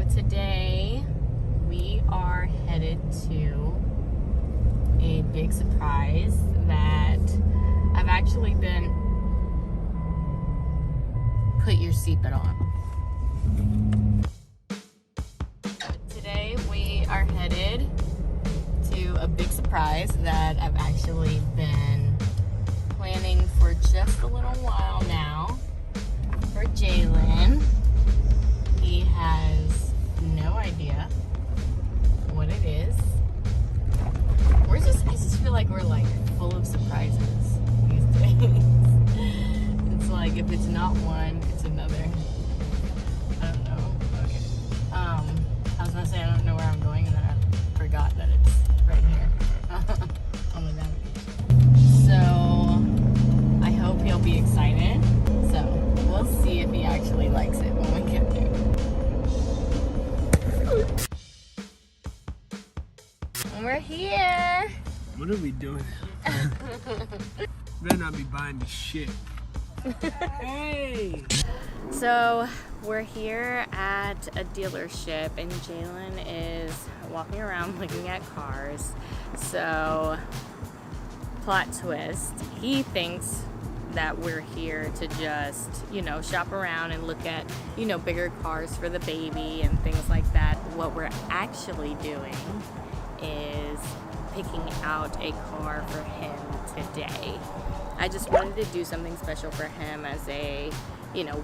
today we are headed to a big surprise that I've actually been... Put your seatbelt on. Today we are headed to a big surprise that I've actually been planning for just a little while now for Jaylan. He has no idea what it is. I just feel like we're like full of surprises these days. It's like if it's not one, it's another. I don't know. Okay. I was gonna say I don't know where I'm going, and then I forgot that it's right here on the navigation. So I hope he'll be excited. So we'll see if he actually likes it when we get there. We're here. What are we doing? Better not be buying the shit. Hey! So we're here at a dealership and Jaylan is walking around looking at cars. So, plot twist, he thinks that we're here to just, shop around and look at, bigger cars for the baby and things like that. What we're actually doing is picking out a car for him today. I just wanted to do something special for him as a,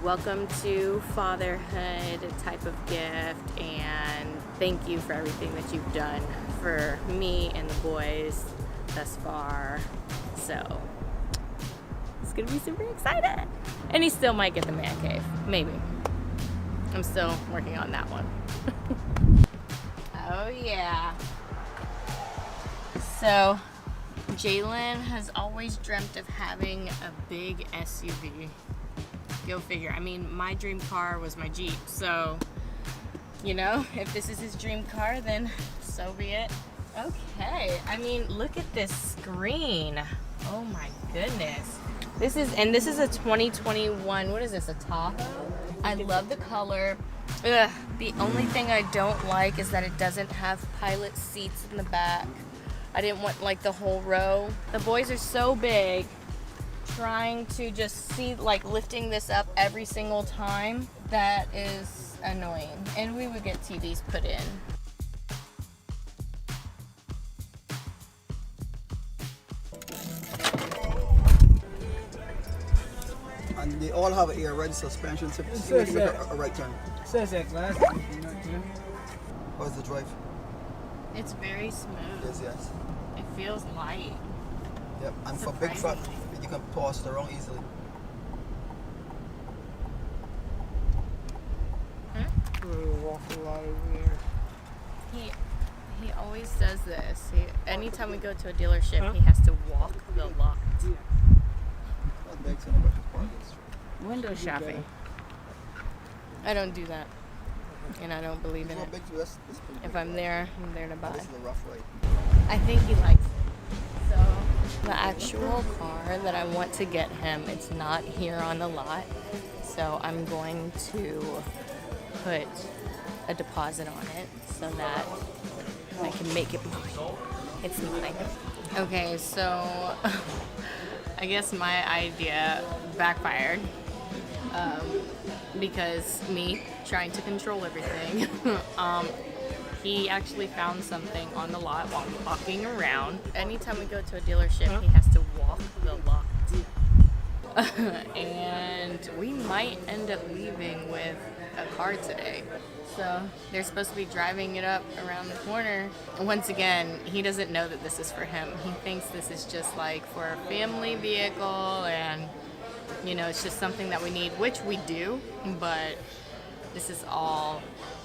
welcome to fatherhood type of gift, and thank you for everything that you've done for me and the boys thus far. So it's gonna be super excited. And he still might get the man cave, maybe. I'm still working on that one. Oh yeah. So Jaylan has always dreamt of having a big SUV. Go figure. I mean, my dream car was my Jeep. So, if this is his dream car, then so be it. Okay. I mean, look at this screen. Oh my goodness. This is a 2021, what is this, a Tahoe? I love the color. Ugh, the only thing I don't like is that it doesn't have pilot seats in the back. I didn't want like the whole row. The boys are so big, trying to just see, like, lifting this up every single time, that is annoying. And we would get TVs put in. And they all have a red suspension, so it's like a right turn. It says that glass. How's the drive? It's very smooth. Yes. It feels light. Yep, and for big truck, you can toss it around easily. He always does this. Anytime we go to a dealership, he has to walk the lot. Window shopping. I don't do that, and I don't believe in it. If I'm there to buy. This is a rough ride. I think he likes it. So the actual car that I want to get him, it's not here on the lot. So I'm going to put a deposit on it so that I can make it mine. It's mine. Okay, so I guess my idea backfired because me trying to control everything. He actually found something on the lot while walking around. Anytime we go to a dealership, he has to walk the lot. And we might end up leaving with a car today. So they're supposed to be driving it up around the corner. Once again, he doesn't know that this is for him. He thinks this is just like for a family vehicle, and it's just something that we need, which we do, but this is all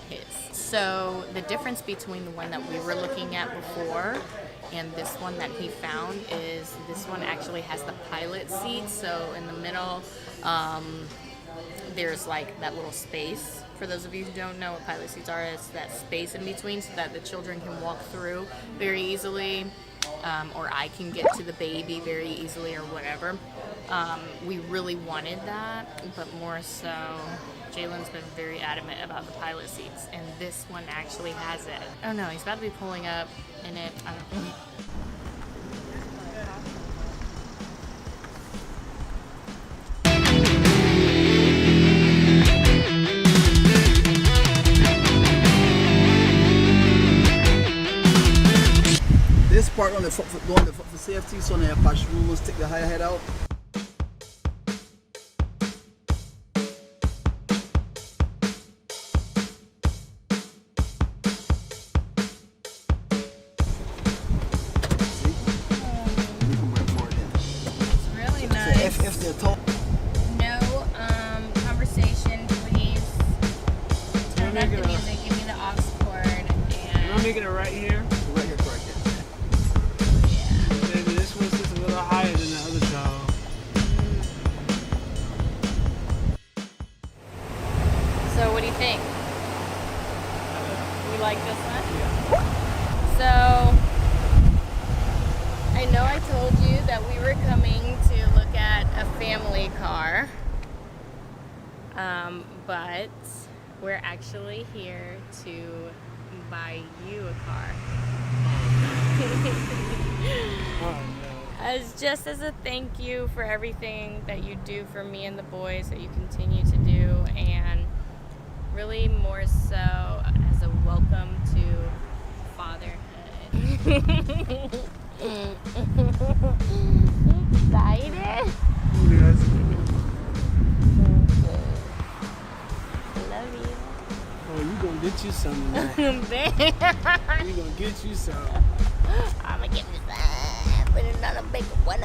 his. So the difference between the one that we were looking at before and this one that he found is this one actually has the pilot seat. So in the middle, there's like that little space. For those of you who don't know what pilot seats are, it's that space in between so that the children can walk through very easily. or I can get to the baby very easily or whatever. We really wanted that, but more so, Jaylan's been very adamant about the pilot seats, and this one actually has it. Oh no, he's about to be pulling up in it. I don't know. This part on the for safety, so they push rules, take the high head out. See? You can bring more in. It's really nice. So if they're tall. No conversation, please. Turn up the music, give me the aux cord, and I'm making it right here. Right here, correct. Maybe this one's just a little higher than the other tower. So what do you think? You like this one? Yeah. So I know I told you that we were coming to look at a family car, but we're actually here to buy you a car. Oh, no. As just as a thank you for everything that you do for me and the boys, that you continue to do, and really more so as a welcome to fatherhood. Excited? Yes. Love you. Oh, you gonna get you something now. You gonna get you some. I'm gonna get this. Put it on a big one.